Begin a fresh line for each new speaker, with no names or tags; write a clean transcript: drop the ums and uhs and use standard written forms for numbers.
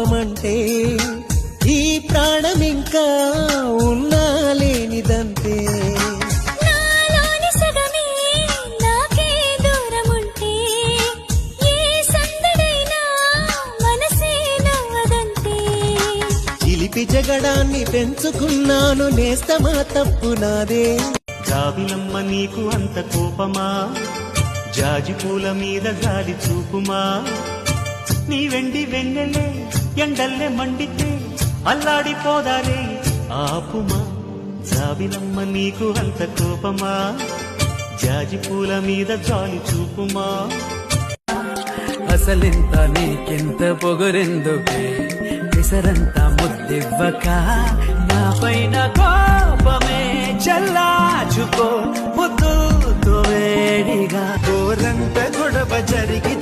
కోపమంటే ఈ ప్రాణం ఇంకా ఉన్నా లేనిదంతే.
నాలోని సగమే నాకే దూరముంటే ఏ సందడైనా మనసే నవ్వదంతే.
చిలిపి జగడాన్ని పెంచుకున్నాను నేస్తమా తప్పు నాదే.
జాబిలమ్మ నీకు అంత కోపమా, జాజి పూల మీద గాలి చూపుమా, నీ వెండి వెన్నెలే ఎండల్లే మండితే అల్లాడిపోదాలే ఆపుమా. జాబిలమ్మ నీకు అంత కోపమా, జాజి పూల మీద గాలి చూపుమా.
అసలింత నీకెంత పొగరెందుకే, విసరంతా ముద్దివ్వక నా పైన కోపమే చల్లాచుకో ముద్దుతో వేడిగా.
గోరంత గొడవ జరిగి